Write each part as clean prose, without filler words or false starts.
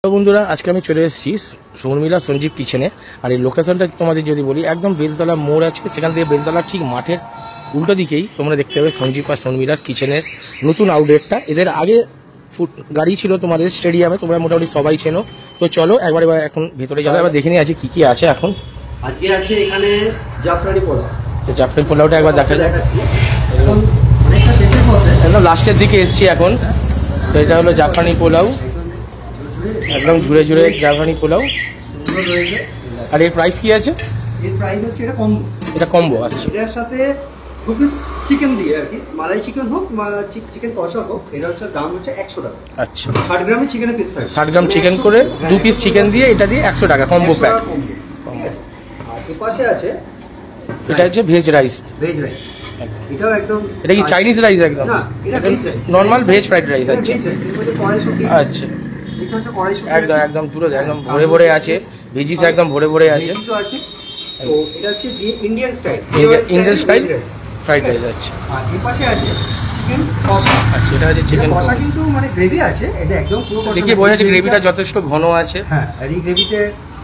বন্ধুরা আজকে আমি চলে এসেছি শর্মিলা সঞ্জীব কিচেনে। আর এই লোকেশনটা তোমাদের যদি বলি, একদম বেলতলা মোড় আছে, সেখান থেকে বেলতলা ঠিক মাঠের উল্টো দিকেই তোমরা দেখতে পাবে সঞ্জীব আর শর্মিলার কিচেনের নতুন আউটলেটটা। এদের আগে গাড়ি ছিল তোমাদের স্টেডিয়ামে, তোমরা মোটামুটি সবাই চেনো। তো চলো একবার এখন ভেতরে যাবো, এবার দেখে নিই আছে কি আছে। এখন আজকে আছে এখানে জাফরানি পোলাও। তো জাফরানি পোলাওটা একবার দেখা যায়, একদম লাস্টের দিকে এসছি এখন। তো এটা হলো জাফরানি পোলাও, একদম ঝুড়ে ঝুড়ে জাফরানি পোলাও। আর এর প্রাইস কি আছে? এর প্রাইস হচ্ছে এটা কম্বো আছে। এটার সাথে 2 পিস চিকেন দিয়ে আর কি, মালাই চিকেন হোক বা চিকেন কষা হোক, এটা হচ্ছে দাম হচ্ছে 100 টাকা। আচ্ছা, 60 গ্রামের চিকেনের পিস থাকে, 60 গ্রাম চিকেন করে 2 পিস চিকেন দিয়ে এটা দিয়ে 100 টাকা কম্বো প্যাক। আর এর পাশে আছে এটা হচ্ছে ভেজ রাইস। এটাও একদম, এটা কি চাইনিজ রাইস? একদম না, এটা নরমাল ভেজ ফ্রাইড রাইস। আচ্ছা আচ্ছা, এটা হচ্ছে কড়াইশুঁটি, একদম একদম পুরো একদম ভরে ভরে আছে, ভেজিস একদম ভরে ভরে আছে। তো এটা হচ্ছে ইন্ডিয়ান স্টাইল ফ্রাইড রাইস। আচ্ছা, আর এর পাশে আছে চিকেন কষা। আচ্ছা, এটা হচ্ছে চিকেন কষা, কিন্তু মানে গ্রেভি আছে, এটা একদম পুরো কষা। দেখি বোঝা যাচ্ছে গ্রেভিটা যথেষ্ট ঘন আছে। হ্যাঁ, আর এই গ্রেভিতে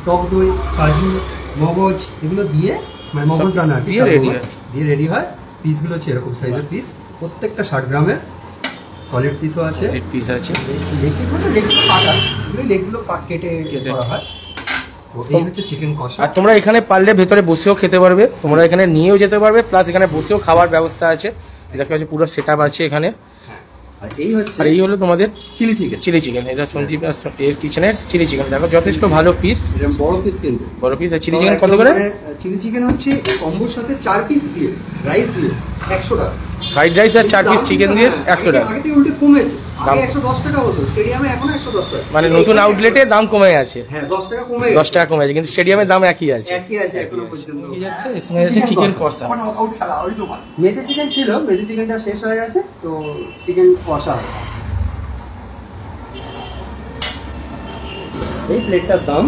টক দই, কাজু, মগজ এগুলো দিয়ে, মানে মগজ দানা দিয়ে রেডি হয়। পিসগুলো হচ্ছে এরকম সাইজের পিস, প্রত্যেকটা 60 গ্রামের। সলিড পিসও আছে, পিস আছে, লেগগুলো কেটে করা হয়। তো এই হচ্ছে চিকেন কষা। আর তোমরা এখানে পারলে ভেতরে বসেও খেতে পারবে, তোমরা এখানে নিয়েও যেতে পারবে, প্লাস এখানে বসেও খাওয়ার ব্যবস্থা আছে। এটা হচ্ছে পুরো সেটআপ আছে এখানে। আর এই হলো তোমাদের চিলি চিকেন। এটা সঞ্জীব এর কিচেনের চিলি চিকেন। দেখো যথেষ্ট ভালো পিস, বড় পিস, কিন্তু বড় পিস। আর চিলি চিকেন কত করে? চিলি চিকেন হচ্ছে কম্বোর সাথে 4 পিস দিয়ে রাইস দিয়ে 100 টাকা। ফ্রাইড রাইস আর 4 পিস চিকেন দিয়ে 100 টাকা। আগে থেকে উল্টে কমেছে, আগে 110 টাকা হতো স্টেডিয়ামে, এখন 110 টাকা। মানে নতুন আউটলেটে দাম কমে আছে। হ্যাঁ, 10 টাকা কমে গেছে, 10 টাকা কমে আছে, কিন্তু স্টেডিয়ামের দাম একই আছে এখনো পর্যন্ত। কি যাচ্ছে এখানে আছে চিকেন কষা। মেথি চিকেন ছিল, মেথি চিকেনটা শেষ হয়ে গেছে, তো চিকেন কষা। এই প্লেটটার দাম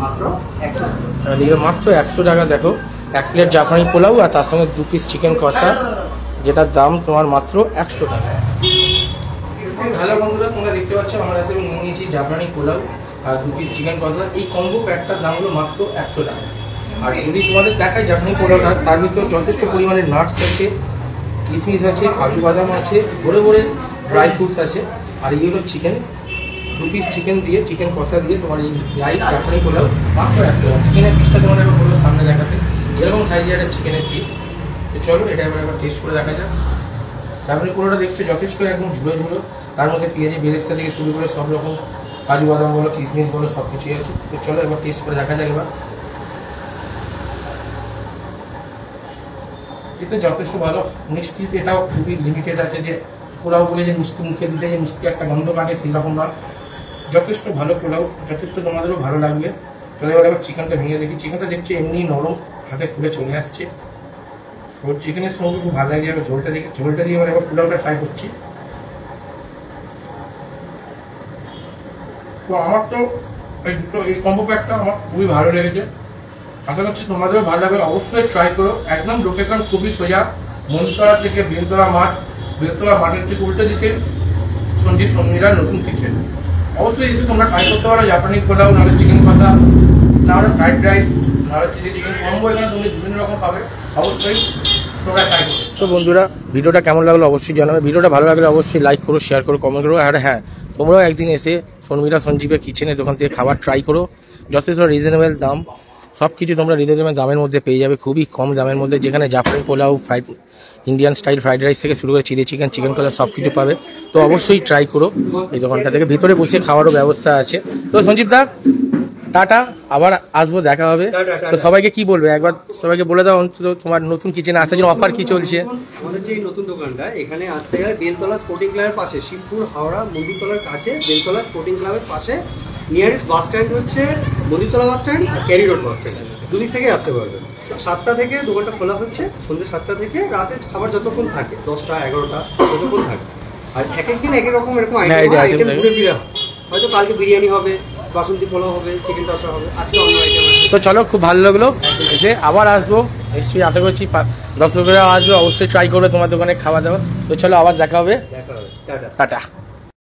মাত্র 100 টাকা। আর এটা মাত্র 100 টাকা। দেখো 1 প্লেট জাফরানি পোলাও আর তার সঙ্গে 2 পিস চিকেন কষা, যেটার দাম তোমার মাত্র 100 টাকা। ভালো বন্ধুরা, তোমরা দেখতে পাচ্ছ আমরা হাতে নিয়ে নিয়েছি জাফরানি পোলাও আর 2 পিস চিকেন কষা। এই কম্বো প্যাকটার দাম হলো মাত্র 100 টাকা। আর যদি তোমাদের দেখায় জাফরানি পোলাওটা, তার ভিতরে যথেষ্ট পরিমাণে নাটস আছে, কিশমিশ আছে, কাজু বাদাম আছে, ভরে ভরে ড্রাই ফ্রুটস আছে। আর এই হলো চিকেন, 2 পিস চিকেন দিয়ে চিকেন কষা দিয়ে তোমার এই রাইস জাফরানি পোলাও মাত্র 100 টাকা। চিকেনের পিসটা তোমার একবার বললো সামনে দেখাতে, এরকম সাইজের একটা চিকেনের পিস। তো চলো এটা একবার টেস্ট করে দেখা যাক। জাফরানি পোলাওটা দেখছো যথেষ্ট একদম ঝুড়ো ঝুড়ো, তার মধ্যে পেঁয়াজি বেরেস্তা থেকে শুরু করে সব রকম কাজু বাদাম বলো, কিশমিশ বলো, সব কিছুই আছে। তো চলো একবার টেস্ট করে দেখা যাক। এবার এটা যথেষ্ট ভালো। মিষ্টি এটাও খুবই লিমিটেড আছে, যে পোলাও বলে যে মিষ্টি মুখে দিতে যে মিষ্টি একটা গন্ধ কাটে সেরকম না। যথেষ্ট ভালো পোলাও, যথেষ্ট তোমাদেরও ভালো লাগবে। চলো এবার চিকেনটা ভেঙে দেখি। চিকেনটা দেখছি এমনি নরম, হাতে ফুলে চলে আসছে। ওর চিকেনের সঙ্গে খুব ভালো লাগে। ঝোলটা দেখি, ঝোলটা দিয়ে এবার পোলাওটা ট্রাই করছি। তো আমার তো এই কম্বো প্যাকটা আমার খুবই ভালো লেগেছে, আশা করছি তোমাদেরও ভালো লাগবে। অবশ্যই ট্রাই করো। একদম লোকেশন খুবই সোজা, মন্দিরতলা থেকে বেলতলা মাঠ, বেলতলা মাঠের থেকে উল্টো দিকে সঞ্জীব শর্মিলার নতুন কিচেন। অবশ্যই এসে তোমরা ট্রাই করতে পারো জাপানি পোলাও, নাহলে চিকেন কষা, নাহলে ফ্রাইড রাইস, নাহলে চিলি চিকেন কম্বো। এখানে তুমি বিভিন্ন রকম পাবে, অবশ্যই তোমরা ট্রাই করো। তো বন্ধুরা, ভিডিওটা কেমন লাগলো অবশ্যই জানাবে। ভিডিওটা ভালো লাগলে অবশ্যই লাইক করো, শেয়ার করো, কমেন্ট করো। আর হ্যাঁ, তোমরাও একদিন এসে শর্মিলা সঞ্জীবের কিচেনের দোকান থেকে খাবার ট্রাই করো। যথেষ্ট রিজনেবল দাম, সব কিছু তোমরা রিজনেবল দামের মধ্যে পেয়ে যাবে, খুবই কম দামের মধ্যে, যেখানে জাফরানি পোলাও, fried Indian style fried rice থেকে শুরু করে চিলি চিকেন, চিকেন কষা সব কিছু পাবে। তো অবশ্যই ট্রাই করো এই দোকানটা থেকে। ভিতরে বসে খাওয়ারও ব্যবস্থা আছে। তো সঞ্জীব দা, টাটা, আবার আসবো, দেখা হবে। তো সবাইকে কি বলবে একবার সবাইকে বলে দাও অন্তত, তোমার নতুন কিচেনে আসার জন্য অফার কি চলছে? আমাদের যে নতুন দোকানটা, এখানে আসতে গেলে বেলতলা স্পোর্টিং ক্লাবের পাশে, শিবপুর হাওড়া মন্দিরতলার কাছে বেলতলা স্পোর্টিং ক্লাবের পাশে নিয়ারেস্ট বাস স্ট্যান্ড হচ্ছে মন্দিরতলা বাস স্ট্যান্ড আর ক্যারি রোড বাস স্ট্যান্ড, দুদিক থেকে আসতে পারবেন। 7টা থেকে দোকানটা খোলা হচ্ছে, সন্ধ্যে 7টা থেকে রাতে খাবার যতক্ষণ থাকে, 10টা 11টা যতক্ষণ থাকে। আর এক একদিন একই রকম এরকম আইটেম ঘুরে ফিরে, হয়তো কালকে বিরিয়ানি হবে, বাসন্তী পোলাও হবে, চিকেন কষা হবে, আজকে অন্য আইটেম আছে। তো চলো, খুব ভালো লাগলো এসে, আবার আসবো নিশ্চয়ই। আশা করছি দর্শকরা আসবে, অবশ্যই ট্রাই করবে তোমার দোকানে খাওয়া দাওয়া। তো চলো আবার দেখা হবে, টাটা।